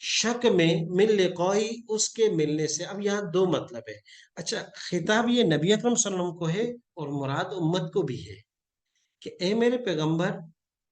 شک میں، من لقائی، اس کے ملنے سے۔ اب یہاں دو مطلب ہے۔ اچھا، خطاب یہ نبی اکرم صلی اللہ علیہ وسلم کو ہے اور مراد امت کو بھی ہے کہ اے میرے پیغمبر،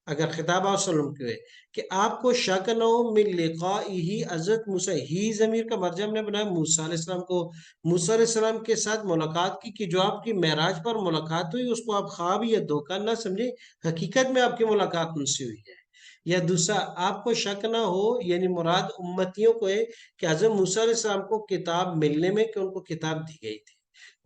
اگر خطاب آپ صلی اللہ علیہ وسلم کو ہے کہ آپ کو شک نہ ہو من لقائہ، حضرت موسیٰ، ہی ضمیر کا مرجع ہم نے بنایا موسیٰ علیہ السلام کو، موسیٰ علیہ السلام کے ساتھ ملاقات کی کہ جو آپ کی معراج پر ملاقات ہوئی اس کو آپ خواب یا دھوکہ نہ سمجھیں، حقیقت میں آپ کی ملاقات ان سے ہوئی ہے۔ یا دوسرا، آپ کو شک نہ ہو، یعنی مراد امتیوں کو ہے کہ حضرت موسیٰ علیہ السلام کو کتاب ملنے میں، کہ ان کو کتاب دی گئی تھی۔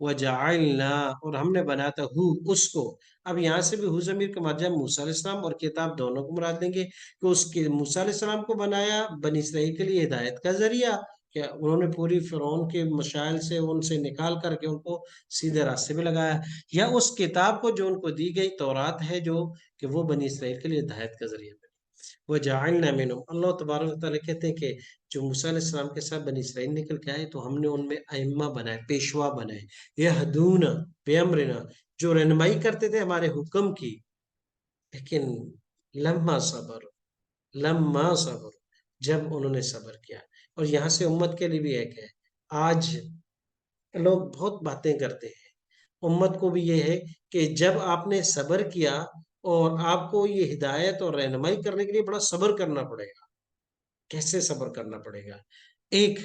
وَجَعَلْنَا، اور ہم نے بنایا تھا ہو، اس کو۔ اب یہاں سے بھی ہو ضمیر کا مرجع موسیٰ علیہ السلام اور کتاب دونوں کو مراد لیں گے کہ اس کے موسیٰ علیہ السلام کو بنایا بنی اسرائیل کے لیے ہدایت کا ذریعہ، کہ انہوں نے پوری فرعون کے مشائل سے ان سے نکال کر کے ان کو سیدھے راستے پہ لگایا، یا اس کتاب کو جو ان کو دی گئی تورات ہے جو کہ وہ بنی اسرائیل کے لیے ہدایت کا ذریعہ بنی۔ وَجَعَلْنَا مِنْهُمْ، اللہ تبارک و تعالیٰ کہتے ہیں کہ جو موسیٰ علیہ السلام کے ساتھ بنی اسرائیل نکل کے آئے تو ہم نے ان میں ائمہ بنائے، پیشوا بنائے، یہدون بِأَمْرِنَا، جو رہنمائی کرتے تھے ہمارے حکم کی، لیکن لما صبر، لما صبر، جب انہوں نے صبر کیا۔ اور یہاں سے امت کے لیے بھی ایک ہے، آج لوگ بہت باتیں کرتے ہیں، امت کو بھی یہ ہے کہ جب آپ نے صبر کیا، اور آپ کو یہ ہدایت اور رہنمائی کرنے کے لیے بڑا صبر کرنا پڑے گا۔ کیسے صبر کرنا پڑے گا؟ ایک،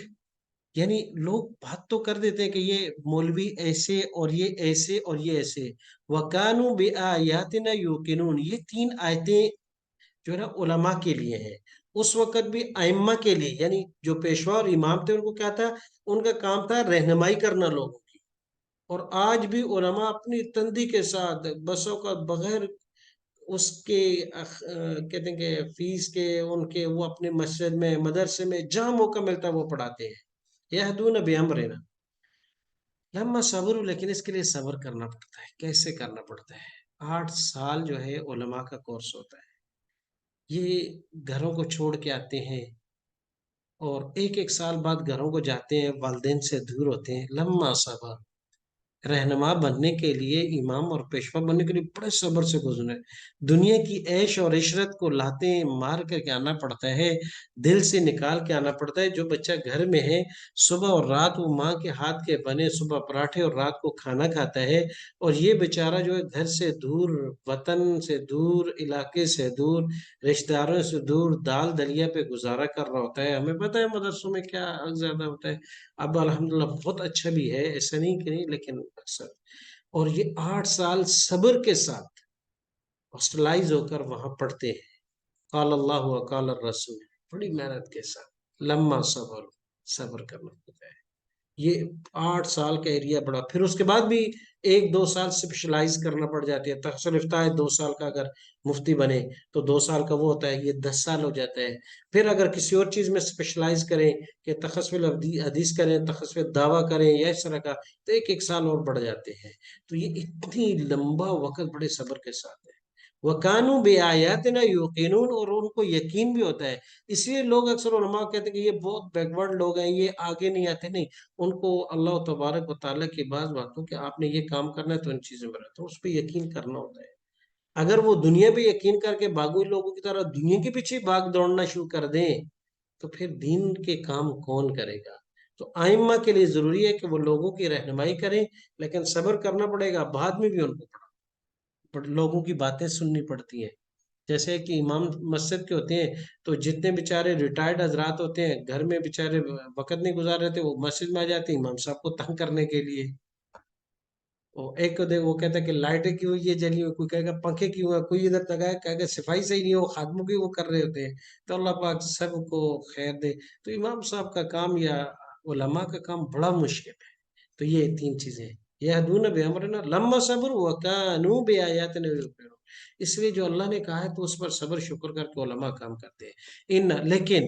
یعنی لوگ بات تو کر دیتے ہیں کہ یہ مولوی ایسے اور یہ ایسے اور یہ ایسے، وَكَانُوا بِآيَاتِنَا يُوقِنُونَ، یہ تین آیتیں جو ہے نا علماء کے لیے ہیں، اس وقت بھی ائمہ کے لیے، یعنی جو پیشوا اور امام تھے ان کو کیا تھا؟ ان کا کام تھا رہنمائی کرنا لوگوں کی۔ اور آج بھی علماء اپنی تندی کے ساتھ بسوں کا بغیر اس کے کہتے ہیں کہ فیس کے، ان کے وہ اپنے مسجد میں، مدرسے میں جہاں موقع ملتا ہے وہ پڑھاتے ہیں۔ یہدون بِأَمْرِنَا لما صبر، لیکن اس کے لیے صبر کرنا پڑتا ہے۔ کیسے کرنا پڑتا ہے؟ 8 سال جو ہے علماء کا کورس ہوتا ہے، یہ گھروں کو چھوڑ کے آتے ہیں اور ایک ایک سال بعد گھروں کو جاتے ہیں، والدین سے دور ہوتے ہیں۔ لما صبر، رہنما بننے کے لیے، امام اور پیشوا بننے کے لیے بڑے صبر سے گزرے، دنیا کی عیش اور عشرت کو لاتے مار کر کے آنا پڑتا ہے، دل سے نکال کے آنا پڑتا ہے۔ جو بچہ گھر میں ہے، صبح اور رات وہ ماں کے ہاتھ کے بنے صبح پراٹھے اور رات کو کھانا کھاتا ہے، اور یہ بیچارہ جو ہے گھر سے دور، وطن سے دور، علاقے سے دور، رشتہ داروں سے دور، دال دلیا پہ گزارا کر رہا ہوتا ہے۔ ہمیں پتہ ہے مدرسوں میں کیا زیادہ ہوتا ہے، اب الحمدللہ بہت اچھا بھی ہے، ایسا نہیں کہ نہیں، لیکن اکثر۔ اور یہ 8 سال صبر کے ساتھ ہاسٹلائز ہو کر وہاں پڑھتے ہیں، قال اللہ و قال الرسول، بڑی محنت کے ساتھ، لما صبر، صبر کرنا ہوتا ہے۔ یہ 8 سال کا ایریا بڑا، پھر اس کے بعد بھی 1-2 سال اسپیشلائز کرنا پڑ جاتی ہے۔ تخصص یافتہ ہے 2 سال کا، اگر مفتی بنے تو 2 سال کا وہ ہوتا ہے، یہ 10 سال ہو جاتا ہے۔ پھر اگر کسی اور چیز میں اسپیشلائز کریں کہ تخصص حدیث کریں، تخصص دعویٰ کریں یا اس طرح کا، تو 1-1 سال اور بڑھ جاتے ہیں۔ تو یہ اتنی لمبا وقت بڑے صبر کے ساتھ ہے۔ وَكَانُوا بِآيَاتِنَا يُوقِنُونَ، اور ان کو یقین بھی ہوتا ہے۔ اس لیے لوگ اکثر علماء کہتے ہیں کہ یہ بہت بیکورڈ لوگ ہیں، یہ آگے نہیں آتے، نہیں، ان کو اللہ تبارک و تعالیٰ کی بعض باتوں کہ آپ نے یہ کام کرنا ہے تو ان چیزوں میں رہتا ہے، اس پہ یقین کرنا ہوتا ہے۔ اگر وہ دنیا پہ یقین کر کے باقی لوگوں کی طرح دنیا کے پیچھے بھاگ دوڑنا شروع کر دیں تو پھر دین کے کام کون کرے گا؟ تو ائمہ کے لیے ضروری ہے کہ وہ لوگوں کی رہنمائی کریں، لیکن صبر کرنا پڑے گا، بعد میں بھی ان کو لوگوں کی باتیں سننی پڑتی ہیں۔ جیسے کہ امام مسجد کے ہوتے ہیں تو جتنے بیچارے ریٹائرڈ حضرات ہوتے ہیں گھر میں بیچارے وقت نہیں گزار رہے تھے، وہ مسجد میں آ جاتے ہیں امام صاحب کو تنگ کرنے کے لیے۔ ایک کو وہ کہتا ہے کہ لائٹیں کیوں یہ جلی ہوئی، کوئی کہے گا پنکھے کیوں ہے، کوئی ادھر تگا ہے کہے گا صفائی صحیح نہیں ہے، وہ خادموں کی وہ کر رہے ہوتے ہیں۔ تو اللہ پاک سب کو خیر دے۔ تو امام صاحب کا کام یا علماء کا کام بڑا مشکل ہے۔ تو یہ 3 چیزیں، یہدون بامرنا لما صبر وکانوا بآیاتنا یوقنون۔ اس لیے جو اللہ نے کہا ہے تو اس پر صبر شکر کر کے علماء کام کرتے ہیں۔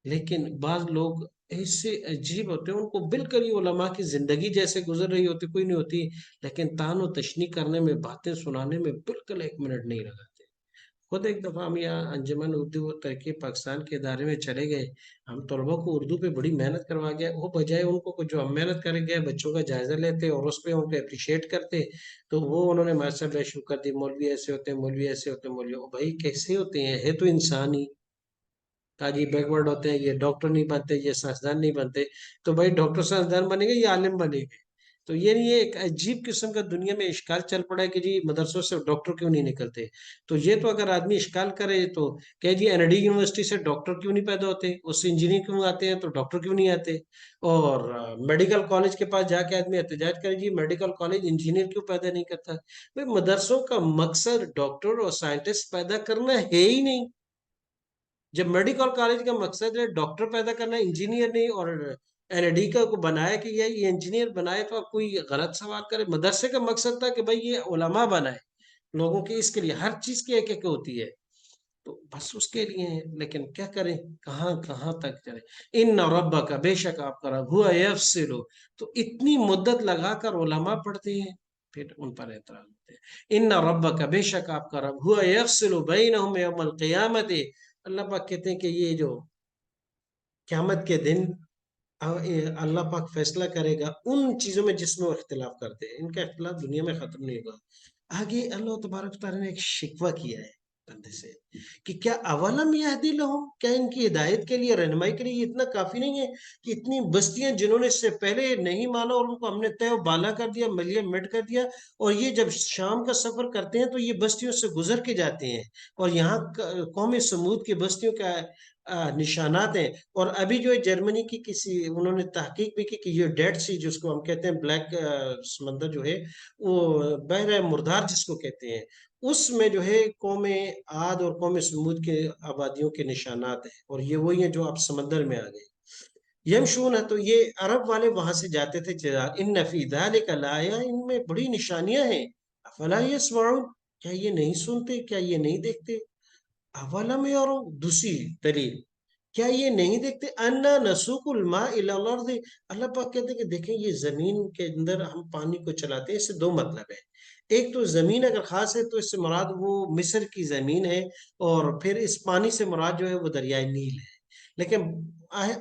لیکن بعض لوگ ایسے عجیب ہوتے ہیں، ان کو بالکل یہ علماء کی زندگی جیسے گزر رہی ہوتی کوئی نہیں ہوتی، لیکن تان و تشنیع کرنے میں، باتیں سنانے میں بالکل 1 منٹ نہیں لگاتے۔ خود ایک دفعہ ہم یہاں انجمن اردو و ترقی پاکستان کے ادارے میں چلے گئے، ہم طلبا کو اردو پہ بڑی محنت کروا گیا، وہ بجائے ان کو جو ہم محنت کریں گے بچوں کا جائزہ لیتے اور اس پہ ان کو اپریشیٹ کرتے، تو وہ انہوں نے ماشاءاللہ شروع کر دی، مولوی ایسے ہوتے ہیں، مولوی ایسے ہوتے ہیں، مولوی بھائی کیسے ہوتے ہیں، ہے تو انسان ہی۔ کہا جی بیکورڈ ہوتے ہیں، یہ ڈاکٹر نہیں بنتے، یہ سائنسدان نہیں بنتے، تو بھائی ڈاکٹر سائنسدان بنے گے یا عالم بنے گے؟ تو یہ نہیں، ایک عجیب قسم کا دنیا میں اشکال چل پڑا ہے کہ جی مدرسوں سے ڈاکٹر کیوں نہیں نکلتے؟ تو یہ تو اگر آدمی اشکال کرے تو کہ جی این ڈی یونیورسٹی سے ڈاکٹر کیوں نہیں پیدا ہوتے، اس سے انجینئر کیوں آتے ہیں تو ڈاکٹر کیوں نہیں آتے؟ اور میڈیکل کالج کے پاس جا کے آدمی احتجاج کرے جی میڈیکل کالج انجینئر کیوں پیدا نہیں کرتا؟ بھائی مدرسوں کا مقصد ڈاکٹر اور سائنٹسٹ پیدا کرنا ہے ہی نہیں۔ جب میڈیکل کالج کا مقصد ہے ڈاکٹر پیدا کرنا، انجینئر نہیں، اور این ڈی کا کو بنایا کہ یہ انجینئر بنائے، تو آپ کوئی غلط سوال کرے؟ مدرسے کا مقصد تھا کہ بھائی یہ علماء بنائے لوگوں کے، اس کے لیے ہر چیز کی ایک ایک ہوتی ہے، تو بس اس کے لیے ہیں۔ لیکن کیا کریں، کہاں کہاں تک چلے؟ ان ربک کا بے شک آپ کا رب ہوا یفصل، تو اتنی مدت لگا کر علماء پڑھتے ہیں، پھر ان پر اعتراض ہوتے ہیں۔ ان ربک کا بے شک آپ کا رب ہوا یفصل بینہم یوم القیامت، اللہ پاک کہتے ہیں کہ یہ جو قیامت کے دن اللہ پاک فیصلہ کرے گا ان چیزوں میں جس میں وہ اختلاف کرتے ہیں، ان کا اختلاف دنیا میں ختم نہیں ہوگا۔ آگے اللہ تبارک تعالیٰ نے ایک شکوہ کیا ہے بندے سے کہ کیا اولم یہدی لہم، کیا ان کی ہدایت کے لیے، رہنمائی کے لیے یہ اتنا کافی نہیں ہے کہ اتنی بستیاں جنہوں نے اس سے پہلے نہیں مانا اور ان کو ہم نے طے و بالا کر دیا، ملیہ مٹ کر دیا، اور یہ جب شام کا سفر کرتے ہیں تو یہ بستیوں سے گزر کے جاتے ہیں، اور یہاں قوم سمود کی بستیوں کا نشانات ہیں۔ اور ابھی جو ہے جرمنی کی کسی انہوں نے تحقیق بھی کی کہ یہ ڈیڈ سی جس کو ہم کہتے ہیں بلیک سمندر جو ہے، وہ بحر مردار جس کو کہتے ہیں، اس میں جو ہے قوم عاد اور قوم سمود کے آبادیوں کے نشانات ہیں، اور یہ وہی ہیں جو آپ سمندر میں آ گئے۔ یمشون ہے تو یہ عرب والے وہاں سے جاتے تھے، ان فی ذالک لآیہ، ان میں بڑی نشانیاں ہیں، افلا یسمعون، کیا یہ نہیں سنتے، کیا یہ نہیں دیکھتے؟ اولم یرو، دوسری دلیل، کیا یہ نہیں دیکھتے انا نسوق الماء الی الارض، اللہ پاک کہتے ہیں کہ دیکھیں یہ زمین کے اندر ہم پانی کو چلاتے ہیں، اس سے دو مطلب ہے۔ ایک تو زمین اگر خاص ہے تو اس سے مراد وہ مصر کی زمین ہے، اور پھر اس پانی سے مراد جو ہے وہ دریائے نیل ہے۔ لیکن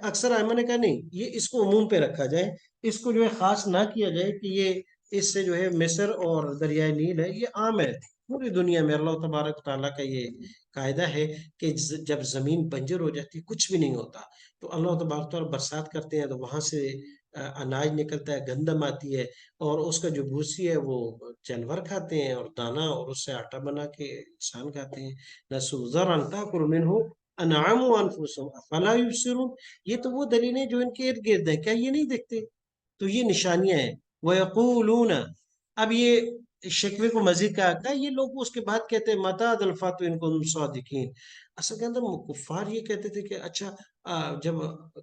اکثر ائمہ نے کہا نہیں، یہ اس کو عموم پہ رکھا جائے، اس کو جو ہے خاص نہ کیا جائے کہ یہ اس سے جو ہے مصر اور دریائے نیل ہے، یہ عام ہے پوری دنیا میں۔ اللہ تبارک تعالیٰ کا یہ قاعدہ ہے کہ جب زمین بنجر ہو جاتی ہے کچھ بھی نہیں ہوتا، تو اللہ تبارک تعالیٰ برسات کرتے ہیں تو وہاں سے اناج نکلتا ہے، گندم آتی ہے، اور اس کا جو بھوسی ہے وہ جانور کھاتے ہیں، اور دانا، اور اس سے آٹا بنا کے انسان کھاتے ہیں۔ نَسُوا زَرْعًا تَأْكُلُ مِنْهُ انعام وانفسهم افلا یبصرون، یہ تو وہ دلیلیں جو ان کے ارد گرد ہیں، کیا یہ نہیں دیکھتے؟ تو یہ نشانیاں ہیں۔ وَيَقُولُونَ، اب یہ شکوے کو مزید کہا کہ یہ لوگ اس کے بعد کہتے ہیں مَتَى الْفَتْحُ إِن كُنتُمْ صَادِقِينَ، اصل کے اندر کفار یہ کہتے تھے کہ اچھا جب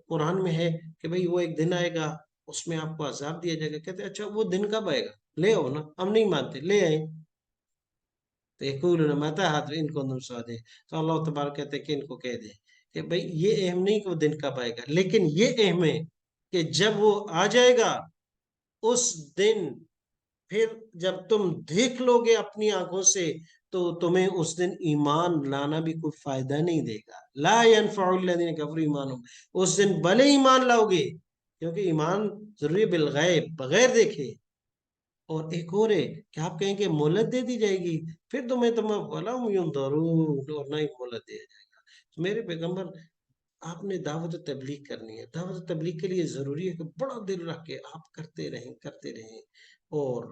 قرآن میں ہے کہ بھئی وہ ایک دن آئے گا اس میں آپ کو عذاب دیا جائے گا، کہتے ہیں اچھا وہ دن کب آئے گا، لے آؤ نا، ہم نہیں مانتے، لے آئیں۔ تو یقولون متى هذا ان کنتم صادقین، تو اللہ تبارک کہتے ہیں کہ ان کو کہہ دیں کہ بھئی یہ اہم نہیں کہ وہ دن کب آئے گا، لیکن یہ اہم ہے کہ جب وہ آ جائے گا اس دن، پھر جب تم دیکھ لو گے اپنی آنکھوں سے تو تمہیں اس دن ایمان لانا بھی کوئی فائدہ نہیں دے گا۔ لا ينفع الذین کفروا ایمانہم، اس دن بھلے ایمان لاؤ گے، کیونکہ ایمان ضروری بالغیب، بغیر دیکھے۔ اور ایک اور ہے کہ آپ کہیں کہ مہلت دے دی جائے گی، پھر تمہیں وَلَهُمْ يُنظَرُونَ، اور نہ ہی مہلت دیا جائے گا۔ تو میرے پیغمبر، آپ نے دعوت تبلیغ کرنی ہے، دعوت تبلیغ کے لیے ضروری ہے کہ بڑا دل رکھ کے آپ کرتے رہیں، اور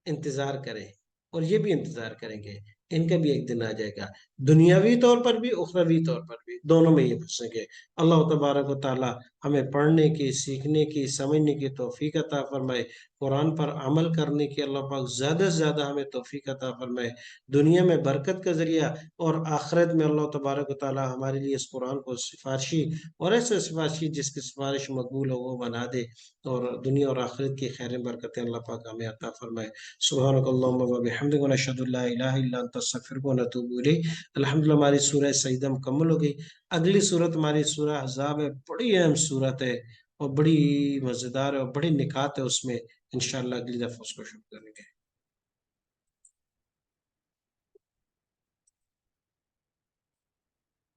انتظار کریں، اور یہ بھی انتظار کریں گے، ان کا بھی ایک دن آ جائے گا، دنیاوی طور پر بھی اخروی طور پر بھی، دونوں میں یہ پھنسیں گے۔ اللہ تبارک و تعالی ہمیں پڑھنے کی، سیکھنے کی، سمجھنے کی توفیق عطا فرمائے، قرآن پر عمل کرنے کی اللہ پاک زیادہ سے زیادہ ہمیں توفیق عطا فرمائے، دنیا میں برکت کا ذریعہ، اور آخرت میں اللہ تبارک و تعالی ہمارے لیے اس قرآن کو سفارشی، اور ایسے سفارشی جس کی سفارش مقبول ہو وہ بنا دے، اور دنیا اور آخرت کی خیر برکتیں اللہ پاک ہمیں عطا فرمائے۔ سبحانک اللہم و بحمدک ونشہد ان لا الہ الا انت نستغفرک ونتوب الیک۔ الحمدللہ ہماری سورہ سجدہ مکمل ہو گئی۔ اگلی سورت ہماری سورہ احزاب ہے، بڑی اہم سورت ہے، اور بڑی مزیدار ہے، اور بڑی نکات ہے اس میں، انشاءاللہ اگلی دفعہ اس کو شروع کریں گے۔